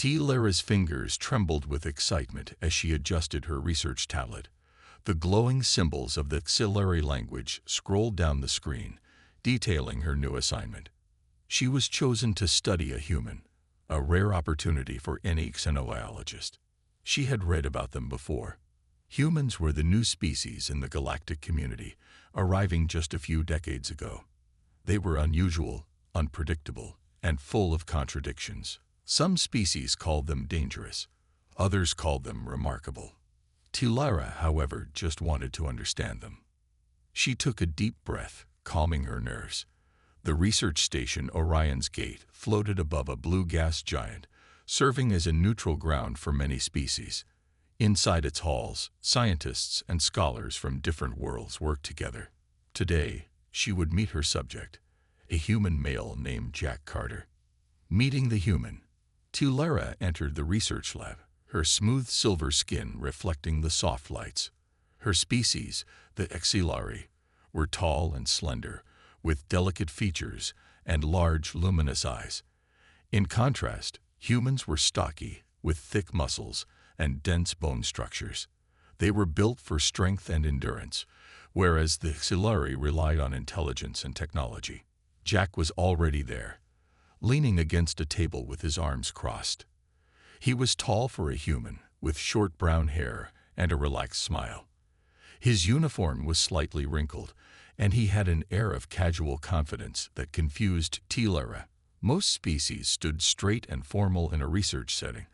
Lara's fingers trembled with excitement as she adjusted her research tablet. The glowing symbols of the Xilari language scrolled down the screen, detailing her new assignment. She was chosen to study a human, a rare opportunity for any xenobiologist. She had read about them before. Humans were the new species in the galactic community, arriving just a few decades ago. They were unusual, unpredictable, and full of contradictions. Some species called them dangerous, others called them remarkable. Lara, however, just wanted to understand them. She took a deep breath, calming her nerves. The research station Orion's Gate floated above a blue gas giant, serving as a neutral ground for many species. Inside its halls, scientists and scholars from different worlds worked together. Today, she would meet her subject, a human male named Jack Carter. Meeting the human, Lara entered the research lab, her smooth silver skin reflecting the soft lights. Her species, the Xilari, were tall and slender, with delicate features and large, luminous eyes. In contrast, humans were stocky, with thick muscles and dense bone structures. They were built for strength and endurance, whereas the Xilari relied on intelligence and technology. Jack was already there, leaning against a table with his arms crossed. He was tall for a human, with short brown hair and a relaxed smile. His uniform was slightly wrinkled, and he had an air of casual confidence that confused Lara. Most species stood straight and formal in a research setting,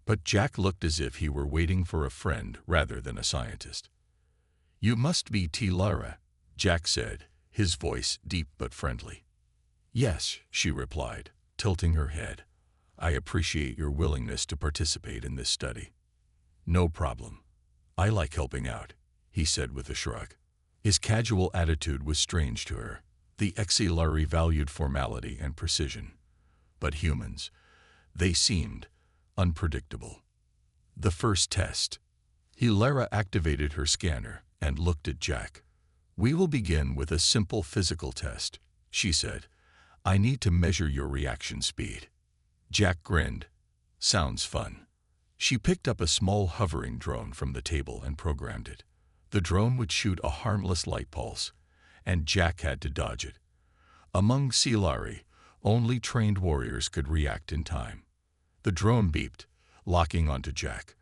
but Jack looked as if he were waiting for a friend rather than a scientist. "You must be Lara," Jack said, his voice deep but friendly. "Yes," she replied, tilting her head. "I appreciate your willingness to participate in this study." "No problem. I like helping out," he said with a shrug. His casual attitude was strange to her. The Xilari valued formality and precision. But humans, they seemed unpredictable. The first test. Lara activated her scanner and looked at Jack. "We will begin with a simple physical test," she said. "I need to measure your reaction speed." Jack grinned. "Sounds fun." She picked up a small hovering drone from the table and programmed it. The drone would shoot a harmless light pulse, and Jack had to dodge it. Among Xilari, only trained warriors could react in time. The drone beeped, locking onto Jack.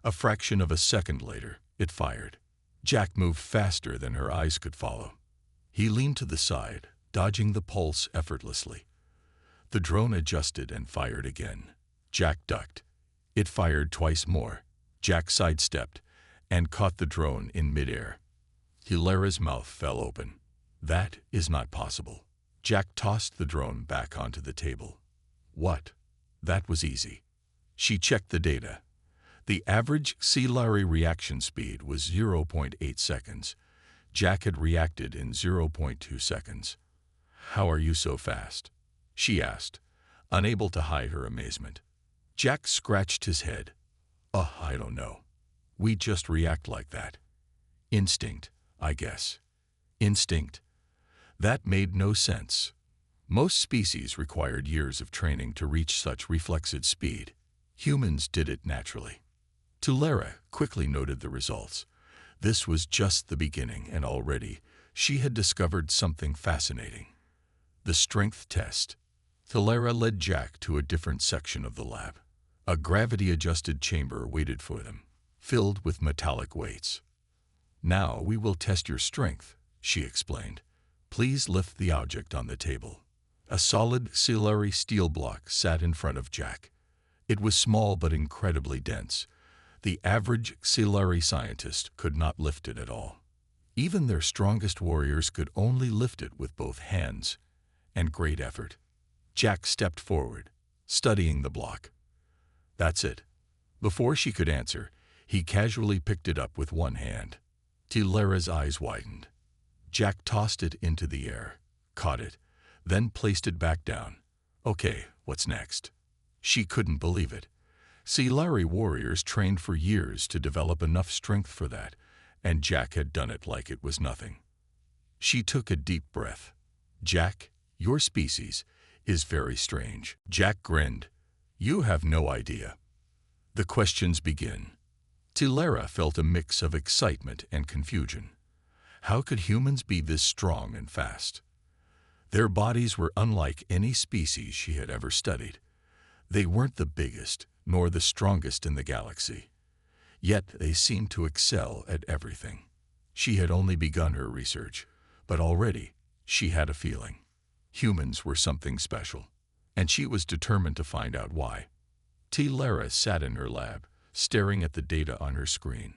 A fraction of a second later, it fired. Jack moved faster than her eyes could follow. He leaned to the side, dodging the pulse effortlessly. The drone adjusted and fired again. Jack ducked. It fired twice more. Jack sidestepped and caught the drone in midair. Lara's mouth fell open. "That is not possible." Jack tossed the drone back onto the table. "What? That was easy." She checked the data. The average Xilari reaction speed was 0.8 seconds. Jack had reacted in 0.2 seconds. "How are you so fast?" she asked, unable to hide her amazement. Jack scratched his head. I don't know. We just react like that. Instinct, I guess." Instinct. That made no sense. Most species required years of training to reach such reflexive speed. Humans did it naturally. Lara quickly noted the results. This was just the beginning, and already she had discovered something fascinating. The strength test. Lara led Jack to a different section of the lab. A gravity-adjusted chamber waited for them, filled with metallic weights. "Now we will test your strength," she explained. "Please lift the object on the table." A solid Xilari steel block sat in front of Jack. It was small but incredibly dense. The average Xilari scientist could not lift it at all. Even their strongest warriors could only lift it with both hands, and great effort. Jack stepped forward, studying the block. "That's it." Before she could answer, he casually picked it up with one hand. Lara's eyes widened. Jack tossed it into the air, caught it, then placed it back down. "Okay, what's next?" She couldn't believe it. Xilari warriors trained for years to develop enough strength for that, and Jack had done it like it was nothing. She took a deep breath. "Jack, your species is very strange." Jack grinned. You have no idea. The questions begin. Tilera felt a mix of excitement and confusion. How could humans be this strong and fast? Their bodies were unlike any species she had ever studied. They weren't the biggest, nor the strongest in the galaxy. Yet they seemed to excel at everything. She had only begun her research, but already she had a feeling. Humans were something special, and she was determined to find out why. Tilera sat in her lab, staring at the data on her screen.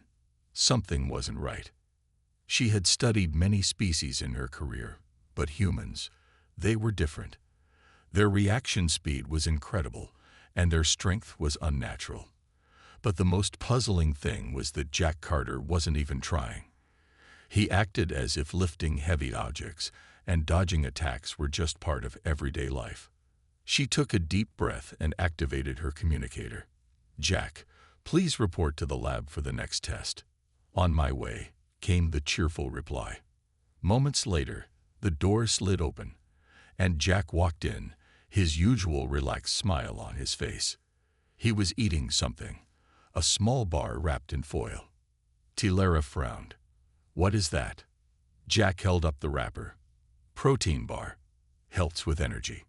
Something wasn't right. She had studied many species in her career, but humans, they were different. Their reaction speed was incredible, and their strength was unnatural. But the most puzzling thing was that Jack Carter wasn't even trying. He acted as if lifting heavy objects and dodging attacks were just part of everyday life. She took a deep breath and activated her communicator. "Jack, please report to the lab for the next test." "On my way," came the cheerful reply. Moments later, the door slid open, and Jack walked in, his usual relaxed smile on his face. He was eating something, a small bar wrapped in foil. Tilera frowned. "What is that?" Jack held up the wrapper. "Protein bar. Helps with energy.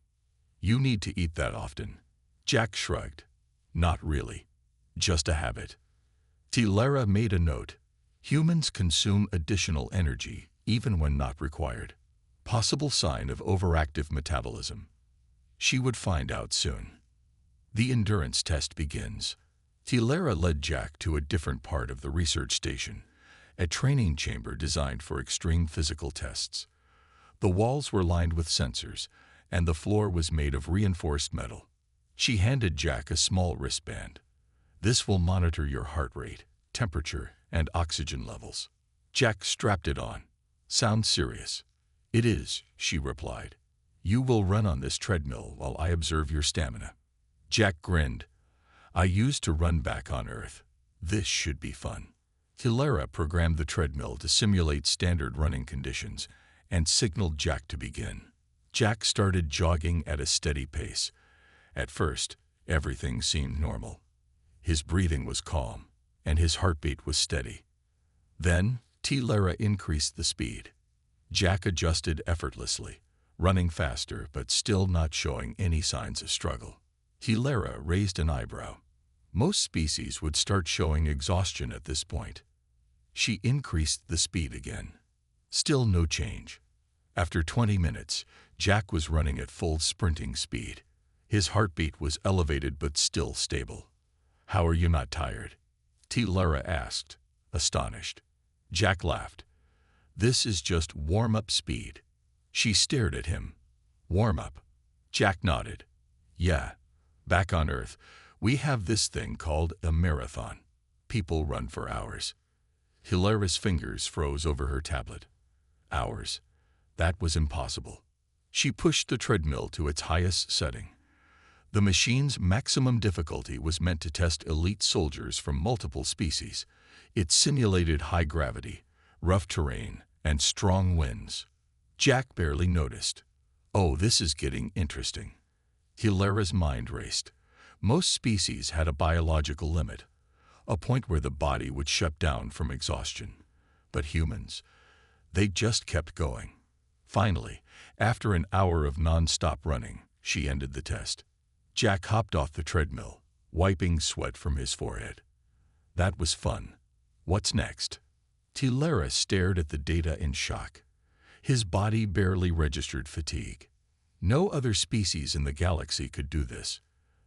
You need to eat that often." Jack shrugged. "Not really. Just a habit." Tilera made a note. Humans consume additional energy even when not required. Possible sign of overactive metabolism. She would find out soon. The endurance test begins. Tilera led Jack to a different part of the research station, a training chamber designed for extreme physical tests. The walls were lined with sensors, and the floor was made of reinforced metal. She handed Jack a small wristband. "This will monitor your heart rate, temperature, and oxygen levels." Jack strapped it on. "Sounds serious." "It is," she replied. "You will run on this treadmill while I observe your stamina." Jack grinned. "I used to run back on Earth. This should be fun." Tilera programmed the treadmill to simulate standard running conditions and signaled Jack to begin. Jack started jogging at a steady pace. At first, everything seemed normal. His breathing was calm, and his heartbeat was steady. Then, Tilera increased the speed. Jack adjusted effortlessly, running faster but still not showing any signs of struggle. Tilera raised an eyebrow. Most species would start showing exhaustion at this point. She increased the speed again. Still no change. After 20 minutes, Jack was running at full sprinting speed. His heartbeat was elevated but still stable. "How are you not tired?" Tilera asked, astonished. Jack laughed. "This is just warm-up speed." She stared at him. "Warm-up?" Jack nodded. "Yeah. Back on Earth, we have this thing called a marathon. People run for hours." Hilara's fingers froze over her tablet. Hours. That was impossible. She pushed the treadmill to its highest setting. The machine's maximum difficulty was meant to test elite soldiers from multiple species. It simulated high gravity, rough terrain, and strong winds. Jack barely noticed. "Oh, this is getting interesting." Hilara's mind raced. Most species had a biological limit, a point where the body would shut down from exhaustion. But humans, they just kept going. Finally, after an hour of non-stop running, she ended the test. Jack hopped off the treadmill, wiping sweat from his forehead. That was fun. What's next? Tilera stared at the data in shock. His body barely registered fatigue. No other species in the galaxy could do this.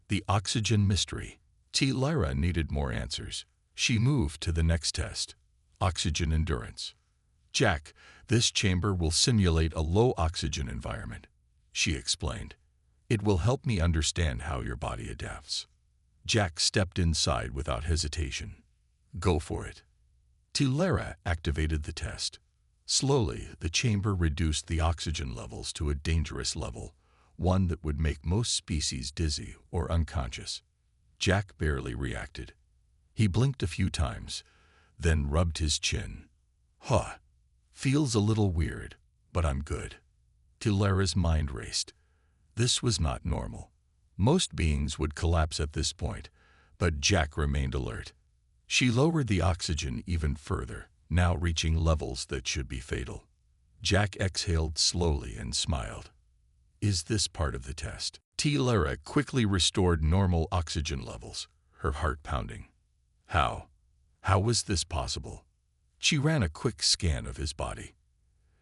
The oxygen mystery. Tilera needed more answers. She moved to the next test. Oxygen endurance. "Jack, this chamber will simulate a low-oxygen environment," she explained. "It will help me understand how your body adapts." Jack stepped inside without hesitation. "Go for it." Tilera activated the test. Slowly, the chamber reduced the oxygen levels to a dangerous level, one that would make most species dizzy or unconscious. Jack barely reacted. He blinked a few times, then rubbed his chin. "Huh. Feels a little weird, but I'm good." Tilera's mind raced. This was not normal. Most beings would collapse at this point, but Jack remained alert. She lowered the oxygen even further, now reaching levels that should be fatal. Jack exhaled slowly and smiled. Is this part of the test? Lara quickly restored normal oxygen levels, her heart pounding. How? How was this possible? She ran a quick scan of his body.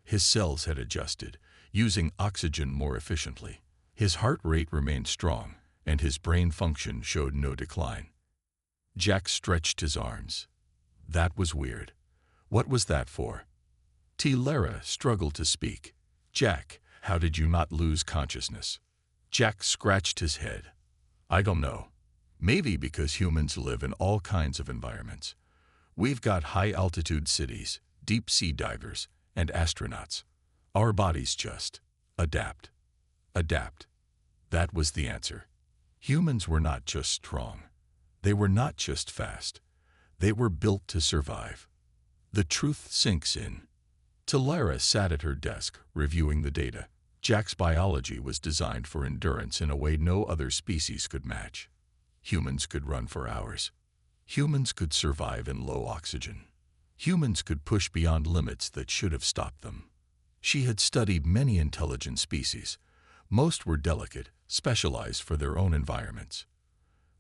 His cells had adjusted, using oxygen more efficiently. His heart rate remained strong, and his brain function showed no decline. Jack stretched his arms. That was weird. What was that for? Lara struggled to speak. Jack, how did you not lose consciousness? Jack scratched his head. I don't know. Maybe because humans live in all kinds of environments. We've got high-altitude cities, deep-sea divers, and astronauts. Our bodies just adapt. Adapt. That was the answer. Humans were not just strong. They were not just fast. They were built to survive. The truth sinks in. Lara sat at her desk, reviewing the data. Jack's biology was designed for endurance in a way no other species could match. Humans could run for hours. Humans could survive in low oxygen. Humans could push beyond limits that should have stopped them. She had studied many intelligent species. Most were delicate, specialized for their own environments.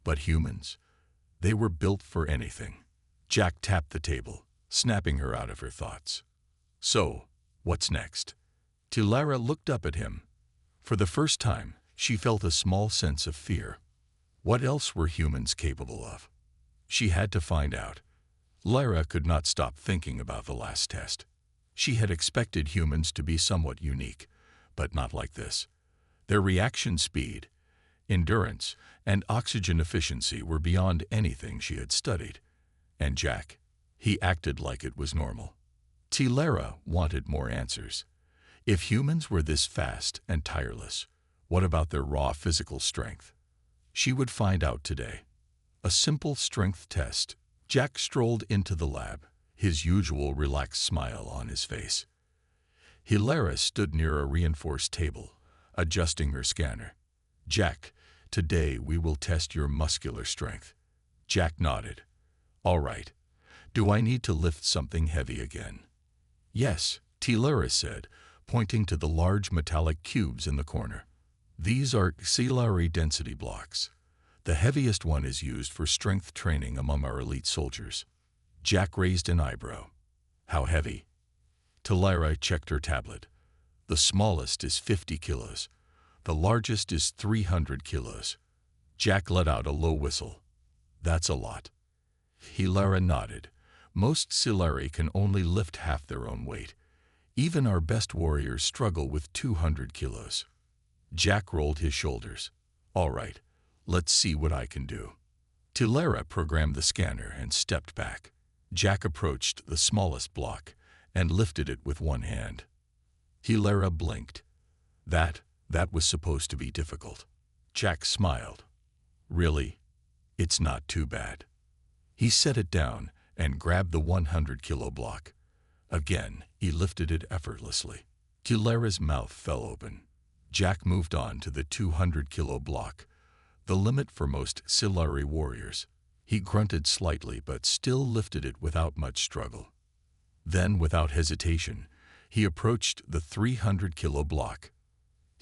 But humans, they were built for anything. Jack tapped the table, snapping her out of her thoughts. So, what's next? Lara looked up at him. For the first time, she felt a small sense of fear. What else were humans capable of? She had to find out. Lara could not stop thinking about the last test. She had expected humans to be somewhat unique, but not like this. Their reaction speed, endurance, and oxygen efficiency were beyond anything she had studied. And Jack, he acted like it was normal. Lara wanted more answers. If humans were this fast and tireless, what about their raw physical strength? She would find out today. A simple strength test. Jack strolled into the lab, his usual relaxed smile on his face. Lara stood near a reinforced table, adjusting her scanner. Jack, today we will test your muscular strength. Jack nodded. All right. Do I need to lift something heavy again? Yes, Lara said, pointing to the large metallic cubes in the corner. These are auxiliary density blocks. The heaviest one is used for strength training among our elite soldiers. Jack raised an eyebrow. How heavy? Lara checked her tablet. The smallest is 50 kilos. The largest is 300 kilos. Jack let out a low whistle. That's a lot. Lara nodded. Most Scifi can only lift half their own weight. Even our best warriors struggle with 200 kilos. Jack rolled his shoulders. All right, let's see what I can do. Lara programmed the scanner and stepped back. Jack approached the smallest block and lifted it with one hand. Lara blinked. That was supposed to be difficult. Jack smiled. Really? It's not too bad. He set it down and grabbed the 100-kilo block. Again, he lifted it effortlessly. Lara's mouth fell open. Jack moved on to the 200-kilo block, the limit for most Scifi warriors. He grunted slightly but still lifted it without much struggle. Then, without hesitation, he approached the 300-kilo block.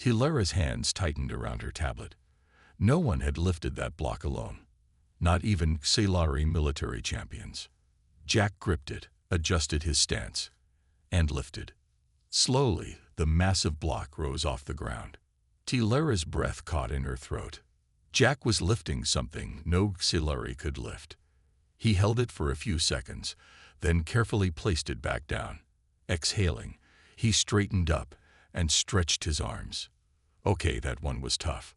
Lara's hands tightened around her tablet. No one had lifted that block alone. Not even Scifi military champions. Jack gripped it, adjusted his stance, and lifted. Slowly, the massive block rose off the ground. Lara's breath caught in her throat. Jack was lifting something no Scifi could lift. He held it for a few seconds, then carefully placed it back down. Exhaling, he straightened up and stretched his arms. Okay, that one was tough.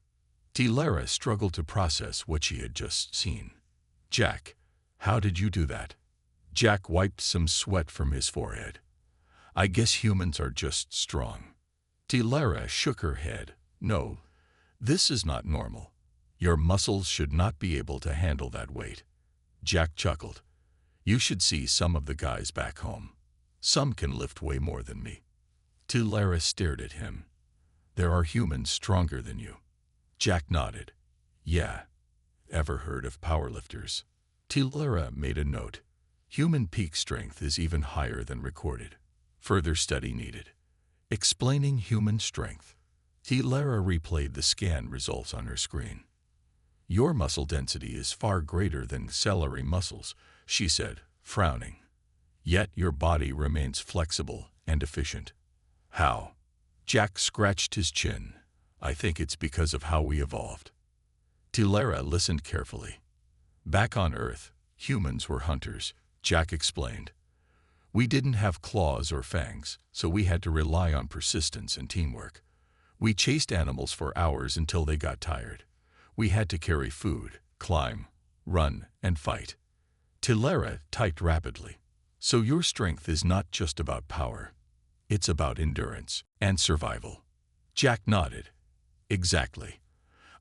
Lara struggled to process what she had just seen. Jack, how did you do that? Jack wiped some sweat from his forehead. I guess humans are just strong. Lara shook her head. No, this is not normal. Your muscles should not be able to handle that weight. Jack chuckled. You should see some of the guys back home. Some can lift way more than me. Lara stared at him. There are humans stronger than you. Jack nodded. Yeah. Ever heard of powerlifters? Tilera made a note. Human peak strength is even higher than recorded. Further study needed. Explaining human strength. Tilera replayed the scan results on her screen. Your muscle density is far greater than celery muscles, she said, frowning. Yet your body remains flexible and efficient. How? Jack scratched his chin. I think it's because of how we evolved. Tilera listened carefully. Back on Earth, humans were hunters, Jack explained. We didn't have claws or fangs, so we had to rely on persistence and teamwork. We chased animals for hours until they got tired. We had to carry food, climb, run, and fight. Tilera typed rapidly. So your strength is not just about power. It's about endurance and survival. Jack nodded. Exactly.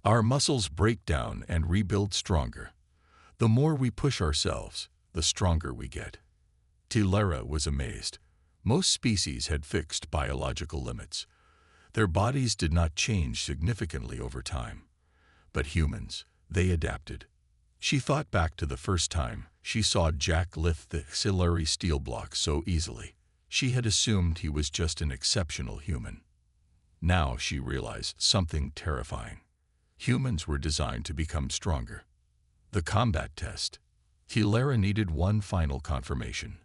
Our muscles break down and rebuild stronger. The more we push ourselves, the stronger we get. Tilera was amazed. Most species had fixed biological limits. Their bodies did not change significantly over time. But humans, they adapted. She thought back to the first time she saw Jack lift the auxiliary steel block so easily. She had assumed he was just an exceptional human. Now she realized something terrifying. Humans were designed to become stronger. The combat test. Tilera needed one final confirmation.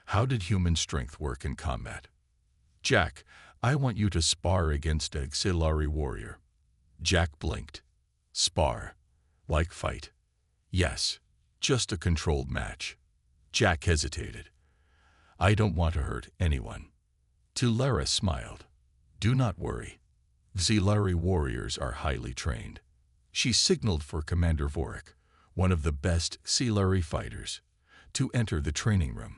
How did human strength work in combat? Jack, I want you to spar against an auxiliary warrior. Jack blinked. Spar. Like fight. Yes, just a controlled match. Jack hesitated. I don't want to hurt anyone. Tilera smiled. Do not worry. Auxiliary warriors are highly trained. She signaled for Commander Vorik, one of the best auxiliary fighters, to enter the training room.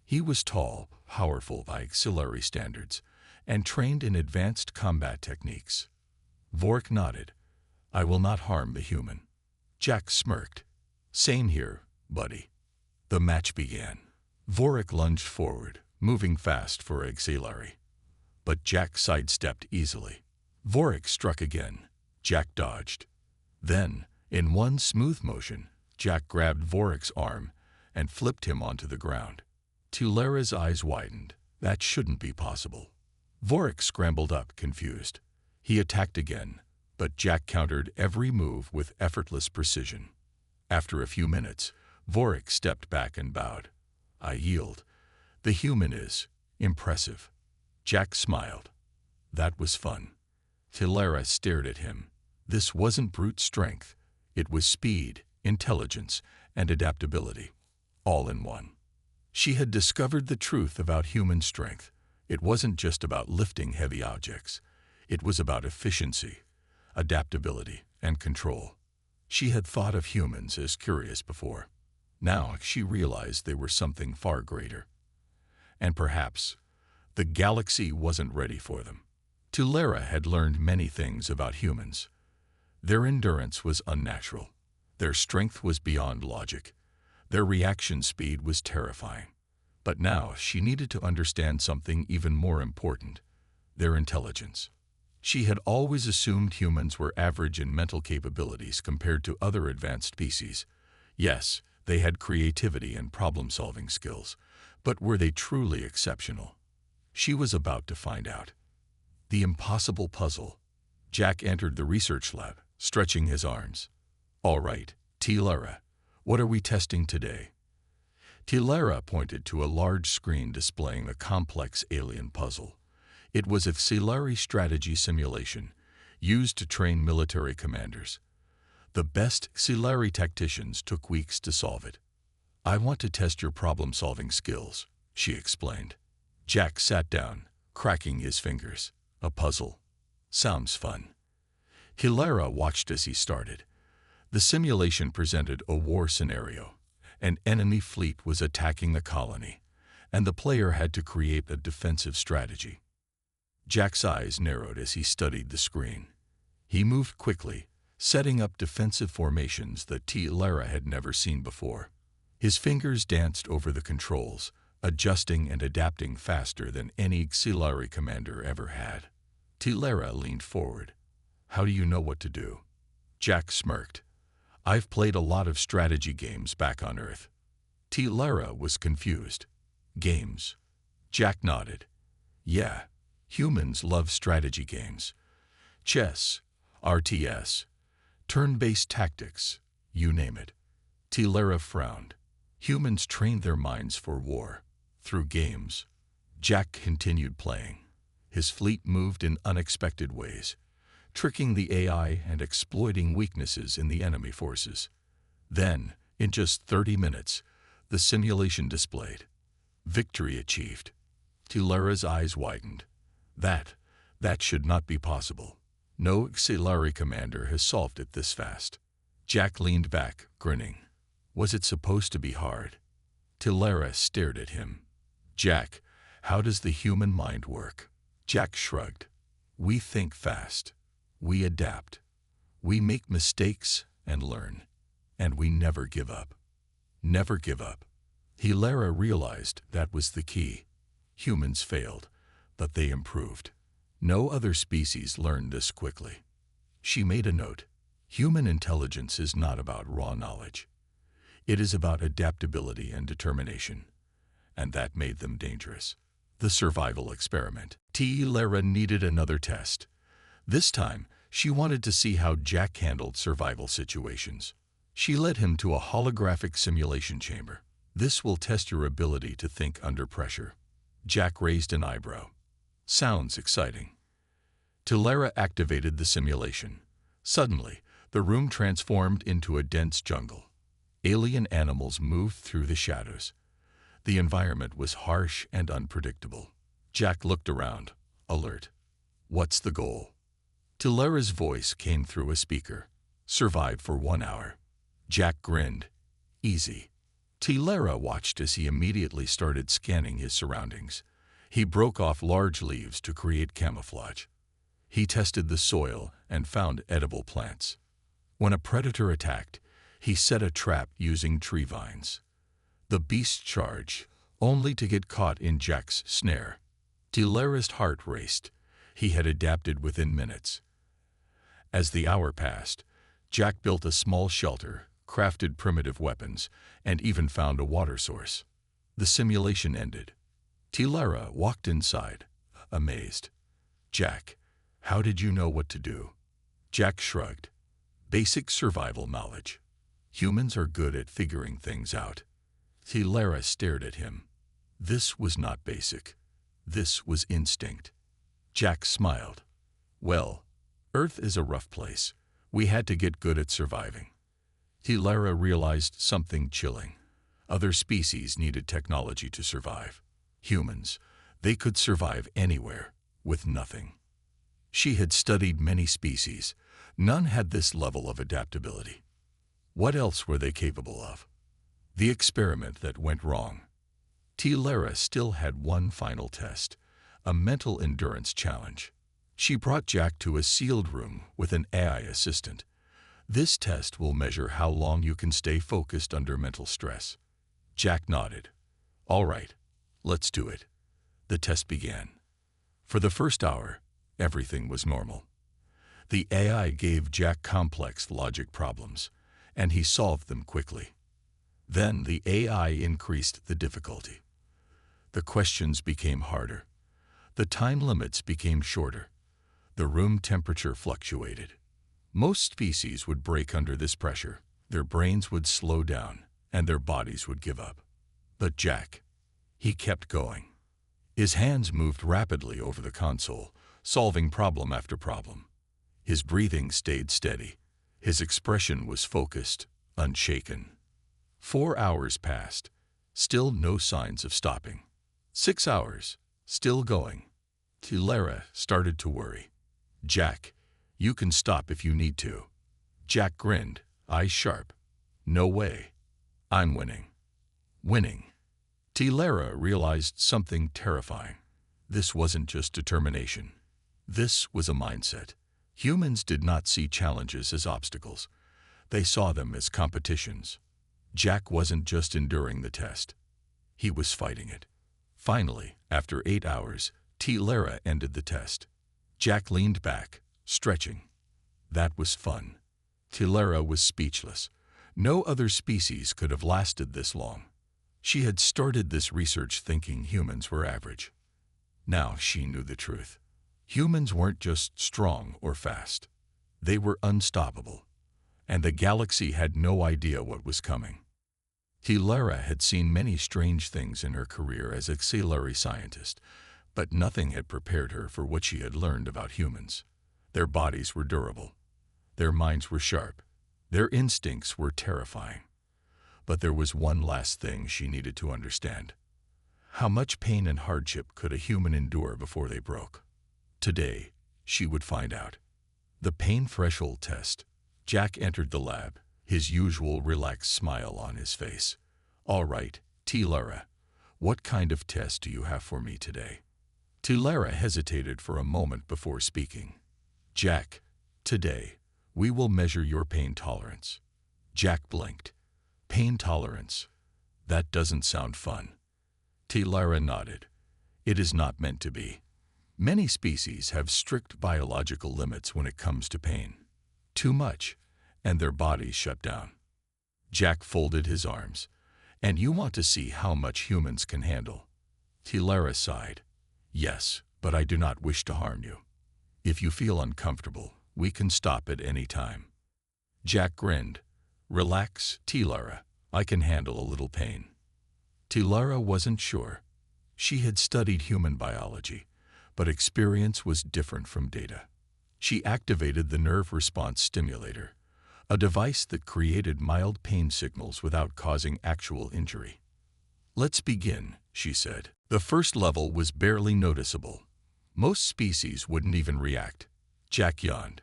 He was tall, powerful by auxiliary standards, and trained in advanced combat techniques. Vorik nodded. I will not harm the human. Jack smirked. Same here, buddy. The match began. Vorik lunged forward, moving fast for auxiliary. But Jack sidestepped easily. Vorik struck again. Jack dodged. Then, in one smooth motion, Jack grabbed Vorik's arm and flipped him onto the ground. Tilera's eyes widened. That shouldn't be possible. Vorik scrambled up, confused. He attacked again, but Jack countered every move with effortless precision. After a few minutes, Vorik stepped back and bowed. I yield. The human is impressive. Jack smiled. That was fun. Tilera stared at him. This wasn't brute strength. It was speed, intelligence, and adaptability, all in one. She had discovered the truth about human strength. It wasn't just about lifting heavy objects. It was about efficiency, adaptability, and control. She had thought of humans as curious before. Now she realized they were something far greater. And perhaps the galaxy wasn't ready for them. Tilera had learned many things about humans. Their endurance was unnatural. Their strength was beyond logic. Their reaction speed was terrifying. But now she needed to understand something even more important: their intelligence. She had always assumed humans were average in mental capabilities compared to other advanced species. Yes, they had creativity and problem-solving skills, but were they truly exceptional? She was about to find out. The impossible puzzle. Jack entered the research lab, stretching his arms. All right, Tilera, what are we testing today? Tilera pointed to a large screen displaying a complex alien puzzle. It was a auxiliary strategy simulation used to train military commanders. The best auxiliary tacticians took weeks to solve it. I want to test your problem-solving skills, she explained. Jack sat down, cracking his fingers. A puzzle. Sounds fun. Tilera watched as he started. The simulation presented a war scenario. An enemy fleet was attacking the colony, and the player had to create a defensive strategy. Jack's eyes narrowed as he studied the screen. He moved quickly, setting up defensive formations that Tilera had never seen before. His fingers danced over the controls, adjusting and adapting faster than any auxiliary commander ever had. Tilera leaned forward. How do you know what to do? Jack smirked. I've played a lot of strategy games back on Earth. Lara was confused. Games? Jack nodded. Yeah, humans love strategy games. Chess, RTS, turn-based tactics, you name it. Lara frowned. Humans train their minds for war, through games. Jack continued playing. His fleet moved in unexpected ways, tricking the AI and exploiting weaknesses in the enemy forces. Then, in just 30 minutes, the simulation displayed. Victory achieved. Lara's eyes widened. That should not be possible. No auxiliary commander has solved it this fast. Jack leaned back, grinning. Was it supposed to be hard? Lara stared at him. Jack, how does the human mind work? Jack shrugged. We think fast. We adapt. We make mistakes and learn. And we never give up. Never give up. Lara realized that was the key. Humans failed, but they improved. No other species learned this quickly. She made a note. Human intelligence is not about raw knowledge. It is about adaptability and determination. And that made them dangerous. The survival experiment. Lara needed another test. This time, she wanted to see how Jack handled survival situations. She led him to a holographic simulation chamber. This will test your ability to think under pressure. Jack raised an eyebrow. Sounds exciting. Lara activated the simulation. Suddenly, the room transformed into a dense jungle. Alien animals moved through the shadows. The environment was harsh and unpredictable. Jack looked around, alert. What's the goal? Lara's voice came through a speaker. Survive for 1 hour. Jack grinned. Easy. Lara watched as he immediately started scanning his surroundings. He broke off large leaves to create camouflage. He tested the soil and found edible plants. When a predator attacked, he set a trap using tree vines. The beast charged, only to get caught in Jack's snare. Lara's heart raced. He had adapted within minutes. As the hour passed, Jack built a small shelter, crafted primitive weapons, and even found a water source. The simulation ended. Lara walked inside, amazed. Jack, how did you know what to do? Jack shrugged. Basic survival knowledge. Humans are good at figuring things out. Lara stared at him. This was not basic. This was instinct. Jack smiled. Well, Earth is a rough place. We had to get good at surviving. Lara realized something chilling. Other species needed technology to survive. Humans, they could survive anywhere, with nothing. She had studied many species. None had this level of adaptability. What else were they capable of? The experiment that went wrong. Lara still had one final test, a mental endurance challenge. She brought Jack to a sealed room with an AI assistant. This test will measure how long you can stay focused under mental stress. Jack nodded. All right, let's do it. The test began. For the first hour, everything was normal. The AI gave Jack complex logic problems, and he solved them quickly. Then the AI increased the difficulty. The questions became harder. The time limits became shorter. The room temperature fluctuated. Most species would break under this pressure. Their brains would slow down, and their bodies would give up. But Jack, he kept going. His hands moved rapidly over the console, solving problem after problem. His breathing stayed steady. His expression was focused, unshaken. 4 hours passed, still no signs of stopping. 6 hours, still going. Lara started to worry. Jack, you can stop if you need to. Jack grinned, eyes sharp. No way. I'm winning. Winning. Lara realized something terrifying. This wasn't just determination. This was a mindset. Humans did not see challenges as obstacles. They saw them as competitions. Jack wasn't just enduring the test. He was fighting it. Finally, after 8 hours, Lara ended the test. Jack leaned back, stretching. That was fun. Tilara was speechless. No other species could have lasted this long. She had started this research thinking humans were average. Now she knew the truth. Humans weren't just strong or fast. They were unstoppable. And the galaxy had no idea what was coming. Tilara had seen many strange things in her career as a auxiliary scientist, but nothing had prepared her for what she had learned about humans. Their bodies were durable. Their minds were sharp. Their instincts were terrifying. But there was one last thing she needed to understand. How much pain and hardship could a human endure before they broke? Today, she would find out. The pain threshold test. Jack entered the lab, his usual relaxed smile on his face. All right, Tilara, what kind of test do you have for me today? Tilara hesitated for a moment before speaking. Jack, today, we will measure your pain tolerance. Jack blinked. Pain tolerance? That doesn't sound fun. Tilara nodded. It is not meant to be. Many species have strict biological limits when it comes to pain. Too much, and their bodies shut down. Jack folded his arms. And you want to see how much humans can handle? Tilara sighed. Yes, but I do not wish to harm you. If you feel uncomfortable, we can stop at any time. Jack grinned. Relax, Tilara. I can handle a little pain. Tilara wasn't sure. She had studied human biology, but experience was different from data. She activated the nerve response stimulator, a device that created mild pain signals without causing actual injury. Let's begin, she said. The first level was barely noticeable. Most species wouldn't even react. Jack yawned.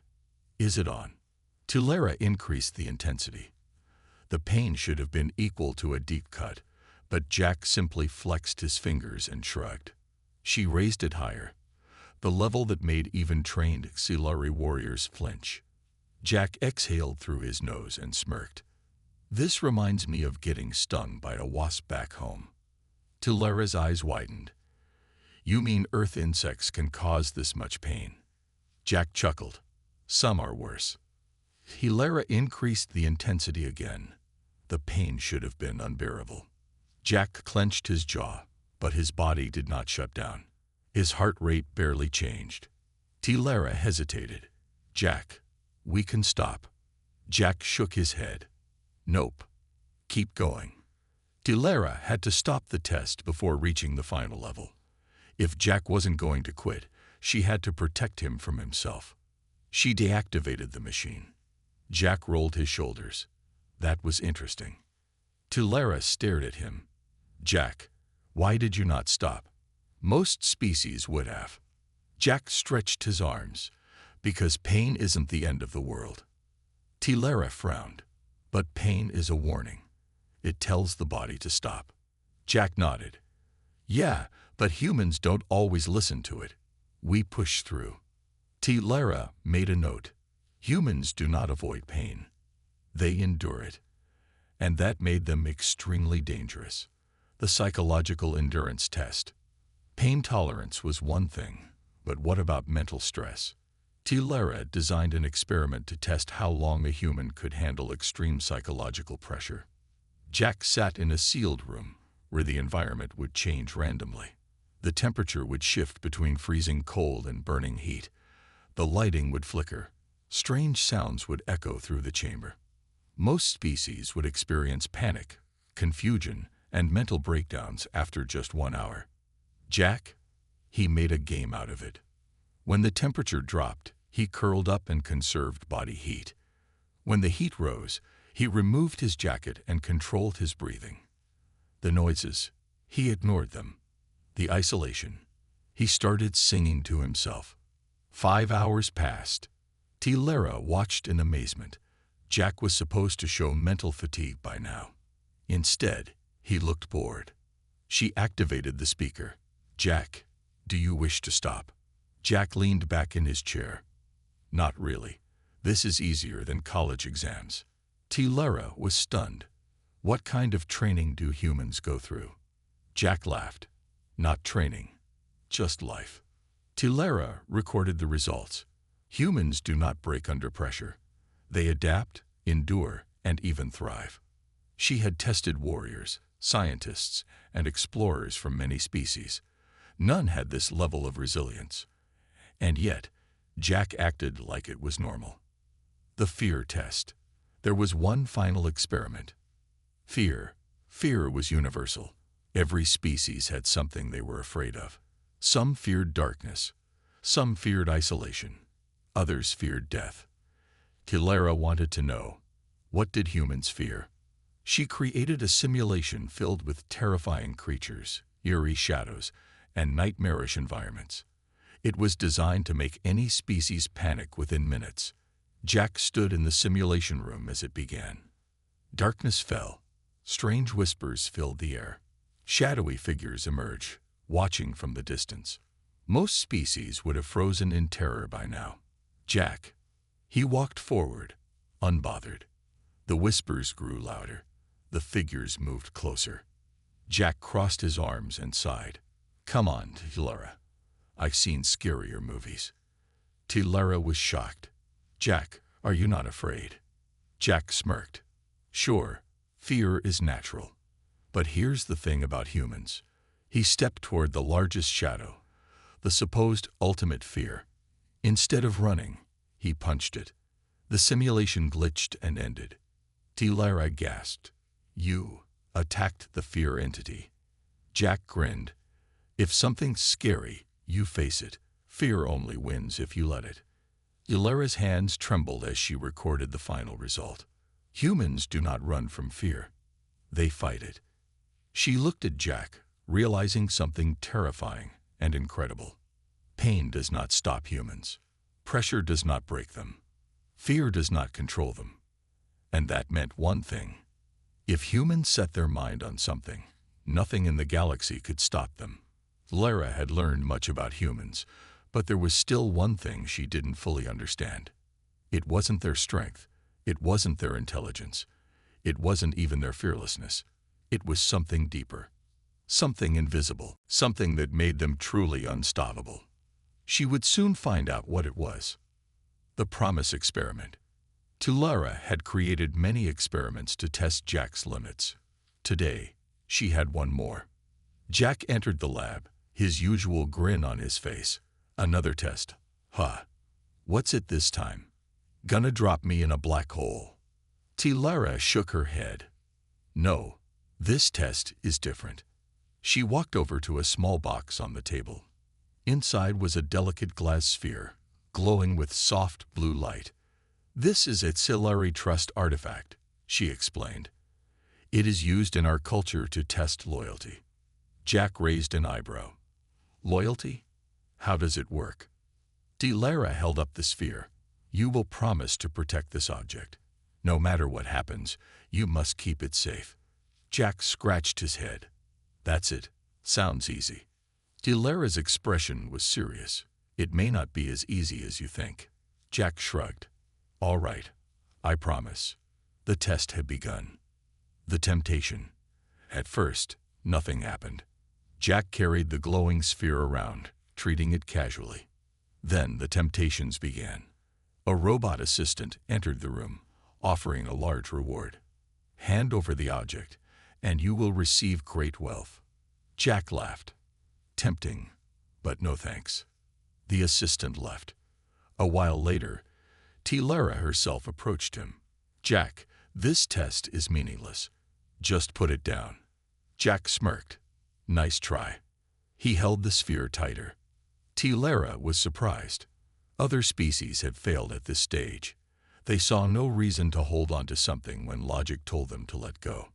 Is it on? Tilara increased the intensity. The pain should have been equal to a deep cut, but Jack simply flexed his fingers and shrugged. She raised it higher, the level that made even trained auxiliary warriors flinch. Jack exhaled through his nose and smirked. This reminds me of getting stung by a wasp back home. Tilara's eyes widened. You mean earth insects can cause this much pain? Jack chuckled. Some are worse. Tilara increased the intensity again. The pain should have been unbearable. Jack clenched his jaw, but his body did not shut down. His heart rate barely changed. Tilara hesitated. Jack, we can stop. Jack shook his head. Nope. Keep going. Tilara had to stop the test before reaching the final level. If Jack wasn't going to quit, she had to protect him from himself. She deactivated the machine. Jack rolled his shoulders. That was interesting. Tilara stared at him. Jack, why did you not stop? Most species would have. Jack stretched his arms. Because pain isn't the end of the world. Tilara frowned. But pain is a warning. It tells the body to stop. Jack nodded. Yeah, but humans don't always listen to it. We push through. Tilara made a note. Humans do not avoid pain. They endure it. And that made them extremely dangerous. The psychological endurance test. Pain tolerance was one thing, but what about mental stress? Tilara designed an experiment to test how long a human could handle extreme psychological pressure. Jack sat in a sealed room where the environment would change randomly. The temperature would shift between freezing cold and burning heat. The lighting would flicker. Strange sounds would echo through the chamber. Most species would experience panic, confusion, and mental breakdowns after just 1 hour. Jack? He made a game out of it. When the temperature dropped, he curled up and conserved body heat. When the heat rose, he removed his jacket and controlled his breathing. The noises, he ignored them. The isolation, he started singing to himself. 5 hours passed. Tilara watched in amazement. Jack was supposed to show mental fatigue by now. Instead, he looked bored. She activated the speaker. Jack, do you wish to stop? Jack leaned back in his chair. Not really. This is easier than college exams. Tilara was stunned. What kind of training do humans go through? Jack laughed. Not training, just life. Tilara recorded the results. Humans do not break under pressure. They adapt, endure, and even thrive. She had tested warriors, scientists, and explorers from many species. None had this level of resilience. And yet, Jack acted like it was normal. The fear test. There was one final experiment. Fear. Fear was universal. Every species had something they were afraid of. Some feared darkness. Some feared isolation. Others feared death. Tilara wanted to know, what did humans fear? She created a simulation filled with terrifying creatures, eerie shadows, and nightmarish environments. It was designed to make any species panic within minutes. Jack stood in the simulation room as it began. Darkness fell. Strange whispers filled the air. Shadowy figures emerged, watching from the distance. Most species would have frozen in terror by now. Jack. He walked forward, unbothered. The whispers grew louder. The figures moved closer. Jack crossed his arms and sighed. Come on, Tilara. I've seen scarier movies. Tilara was shocked. Jack, are you not afraid? Jack smirked. Sure, fear is natural. But here's the thing about humans. He stepped toward the largest shadow, the supposed ultimate fear. Instead of running, he punched it. The simulation glitched and ended. Tilara gasped. You attacked the fear entity. Jack grinned. If something's scary, you face it. Fear only wins if you let it. Tilara's hands trembled as she recorded the final result. Humans do not run from fear. They fight it. She looked at Jack, realizing something terrifying and incredible. Pain does not stop humans. Pressure does not break them. Fear does not control them. And that meant one thing. If humans set their mind on something, nothing in the galaxy could stop them. Lara had learned much about humans, but there was still one thing she didn't fully understand. It wasn't their strength. It wasn't their intelligence. It wasn't even their fearlessness. It was something deeper. Something invisible. Something that made them truly unstoppable. She would soon find out what it was. The Promise Experiment. Tilara had created many experiments to test Jack's limits. Today, she had one more. Jack entered the lab, his usual grin on his face. Another test. What's it this time? Gonna drop me in a black hole? Tilara shook her head. No, this test is different. She walked over to a small box on the table. Inside was a delicate glass sphere, glowing with soft blue light. This is a Silari Trust artifact, she explained. It is used in our culture to test loyalty. Jack raised an eyebrow. Loyalty? How does it work? Tilara held up the sphere. You will promise to protect this object. No matter what happens, you must keep it safe. Jack scratched his head. That's it. Sounds easy. Tilara's expression was serious. It may not be as easy as you think. Jack shrugged. All right, I promise. The test had begun. The temptation. At first, nothing happened. Jack carried the glowing sphere around, treating it casually. Then the temptations began. A robot assistant entered the room, offering a large reward. Hand over the object, and you will receive great wealth. Jack laughed. Tempting, but no thanks. The assistant left. A while later, Tilara herself approached him. Jack, this test is meaningless. Just put it down. Jack smirked. Nice try. He held the sphere tighter. Tilara was surprised. Other species had failed at this stage. They saw no reason to hold on to something when logic told them to let go.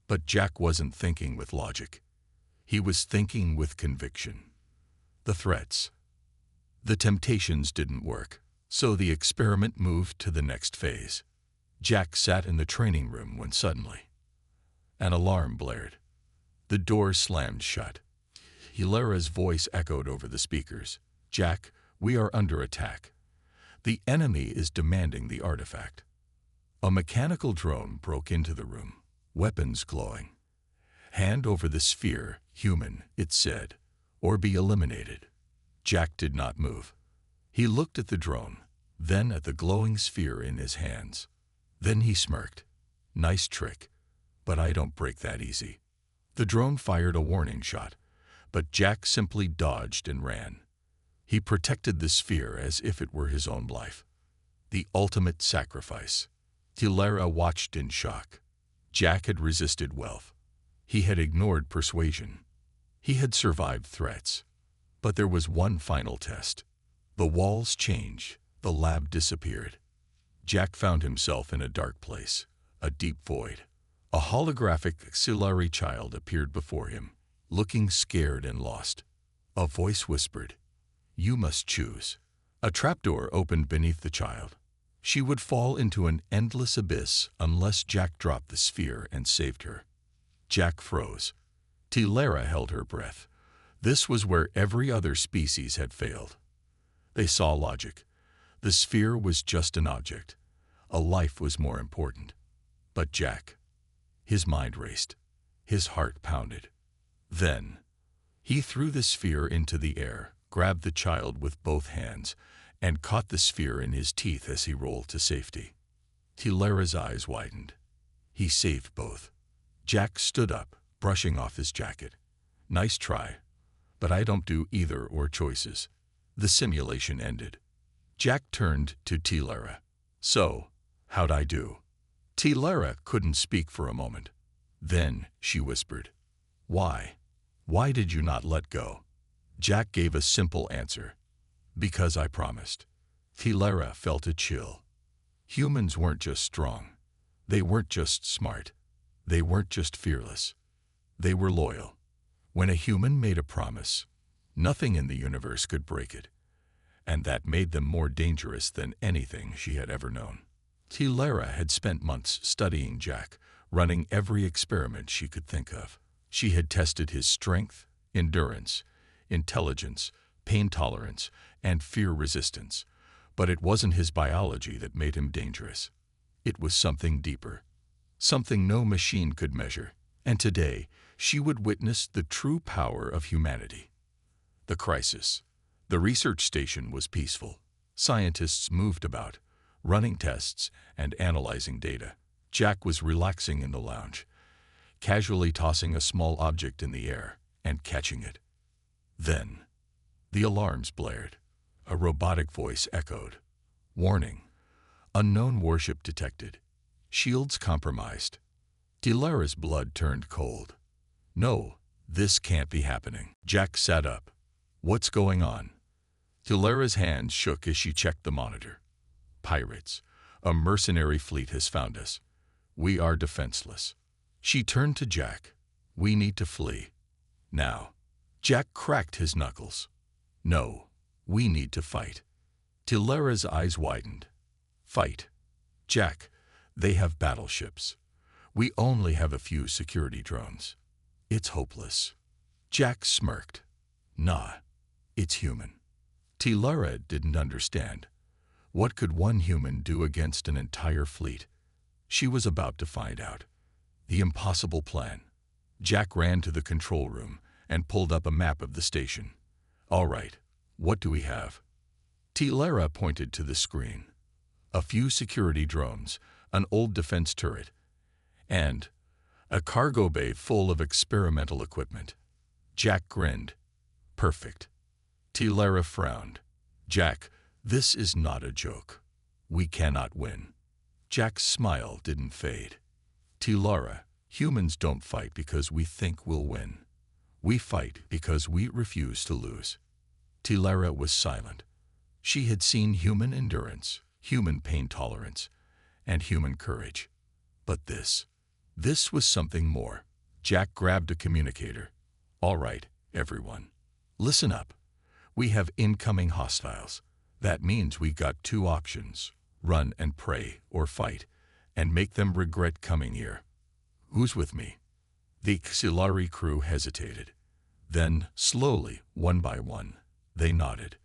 But Jack wasn't thinking with logic. He was thinking with conviction. The threats. The temptations didn't work, so the experiment moved to the next phase. Jack sat in the training room when suddenly an alarm blared. The door slammed shut. Hilara's voice echoed over the speakers. Jack, we are under attack. The enemy is demanding the artifact. A mechanical drone broke into the room, weapons glowing. Hand over the sphere, human, it said, or be eliminated. Jack did not move. He looked at the drone, then at the glowing sphere in his hands. Then he smirked. Nice trick, but I don't break that easy. The drone fired a warning shot, but Jack simply dodged and ran. He protected the sphere as if it were his own life. The ultimate sacrifice. Tilara watched in shock. Jack had resisted wealth. He had ignored persuasion. He had survived threats. But there was one final test. The walls changed. The lab disappeared. Jack found himself in a dark place, a deep void. A holographic auxiliary child appeared before him, looking scared and lost. A voice whispered, "You must choose." A trapdoor opened beneath the child. She would fall into an endless abyss unless Jack dropped the sphere and saved her. Jack froze. Tilara held her breath. This was where every other species had failed. They saw logic. The sphere was just an object. A life was more important. But Jack, his mind raced. His heart pounded. Then, he threw the sphere into the air, grabbed the child with both hands, and caught the sphere in his teeth as he rolled to safety. Tilara's eyes widened. He saved both. Jack stood up, brushing off his jacket. Nice try, but I don't do either or choices. The simulation ended. Jack turned to Tilara. So, how'd I do? Tilara couldn't speak for a moment. Then she whispered, "Why? Why did you not let go?" Jack gave a simple answer. "Because I promised." Tilara felt a chill. Humans weren't just strong. They weren't just smart. They weren't just fearless. They were loyal. When a human made a promise, nothing in the universe could break it. And that made them more dangerous than anything she had ever known. Tilara had spent months studying Jack, running every experiment she could think of. She had tested his strength, endurance, intelligence, pain tolerance, and fear resistance. But it wasn't his biology that made him dangerous. It was something deeper, something no machine could measure. And today, she would witness the true power of humanity. The crisis. The research station was peaceful. Scientists moved about, running tests and analyzing data. Jack was relaxing in the lounge, casually tossing a small object in the air and catching it. Then, the alarms blared. A robotic voice echoed. "Warning. Unknown warship detected. Shields compromised." Tilara's blood turned cold. "No, this can't be happening." Jack sat up. "What's going on?" Tilara's hands shook as she checked the monitor. "Pirates. A mercenary fleet has found us. We are defenseless." She turned to Jack. "We need to flee. Now." Jack cracked his knuckles. "No, we need to fight." Tilara's eyes widened. "Fight? Jack, they have battleships. We only have a few security drones. It's hopeless." Jack smirked. "Nah, it's human." Tilara didn't understand. What could one human do against an entire fleet? She was about to find out. The impossible plan. Jack ran to the control room and pulled up a map of the station. "All right, what do we have?" Tilara pointed to the screen. A few security drones, an old defense turret, and a cargo bay full of experimental equipment. Jack grinned. "Perfect." Tilara frowned. "Jack, this is not a joke. We cannot win." Jack's smile didn't fade. "Tilara, humans don't fight because we think we'll win. We fight because we refuse to lose." Tilara was silent. She had seen human endurance, human pain tolerance, and human courage. But this was something more. Jack grabbed a communicator. "All right, everyone. Listen up. We have incoming hostiles. That means we got two options: run and pray, or fight, and make them regret coming here. Who's with me?" The auxiliary crew hesitated. Then, slowly, one by one, they nodded.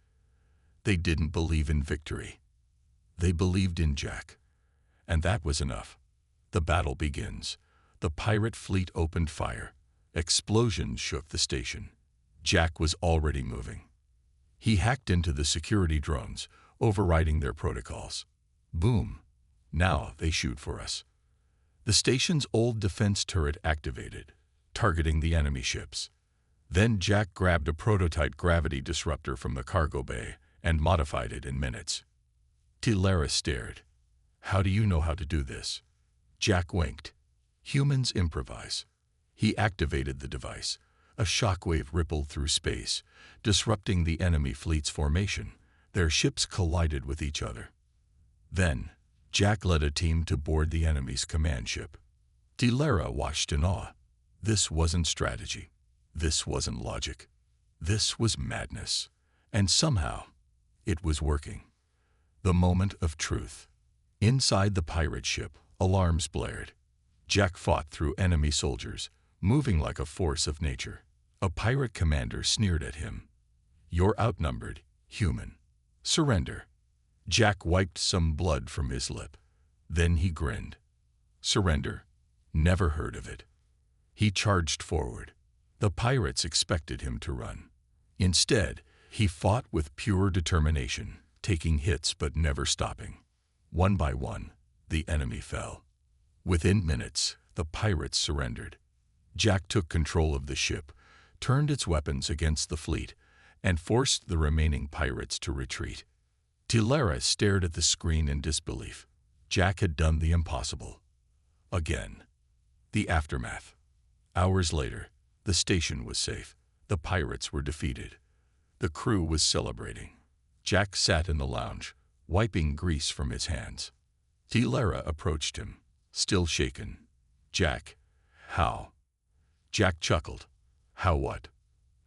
They didn't believe in victory. They believed in Jack. And that was enough. The battle begins. The pirate fleet opened fire. Explosions shook the station. Jack was already moving. He hacked into the security drones, overriding their protocols. Boom. Now they shoot for us. The station's old defense turret activated, targeting the enemy ships. Then Jack grabbed a prototype gravity disruptor from the cargo bay and modified it in minutes. Tilara stared. How do you know how to do this? Jack winked. Humans improvise. He activated the device. A shockwave rippled through space, disrupting the enemy fleet's formation. Their ships collided with each other. Then, Jack led a team to board the enemy's command ship. Tilara watched in awe. This wasn't strategy. This wasn't logic. This was madness. And somehow, it was working. The moment of truth. Inside the pirate ship, alarms blared. Jack fought through enemy soldiers, moving like a force of nature. A pirate commander sneered at him. You're outnumbered, human. Surrender. Jack wiped some blood from his lip. Then he grinned. Surrender? Never heard of it. He charged forward. The pirates expected him to run. Instead, he fought with pure determination, taking hits but never stopping. One by one, the enemy fell. Within minutes, the pirates surrendered. Jack took control of the ship, turned its weapons against the fleet, and forced the remaining pirates to retreat. Tilara stared at the screen in disbelief. Jack had done the impossible. Again. The aftermath. Hours later, the station was safe. The pirates were defeated. The crew was celebrating. Jack sat in the lounge, wiping grease from his hands. Tilara approached him, still shaken. Jack, how? Jack chuckled. How what?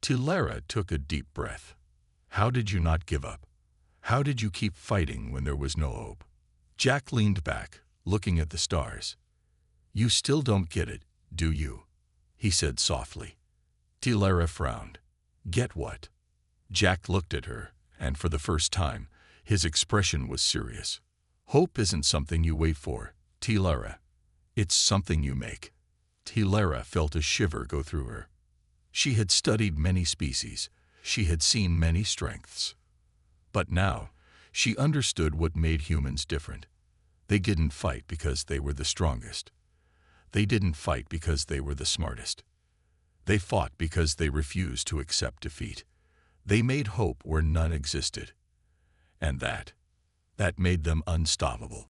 Tilara took a deep breath. How did you not give up? How did you keep fighting when there was no hope? Jack leaned back, looking at the stars. You still don't get it, do you? He said softly. Tilara frowned. Get what? Jack looked at her, and for the first time, his expression was serious. Hope isn't something you wait for, Tilara. It's something you make. Tilara felt a shiver go through her. She had studied many species. She had seen many strengths. But now, she understood what made humans different. They didn't fight because they were the strongest. They didn't fight because they were the smartest. They fought because they refused to accept defeat. They made hope where none existed. And that made them unstoppable.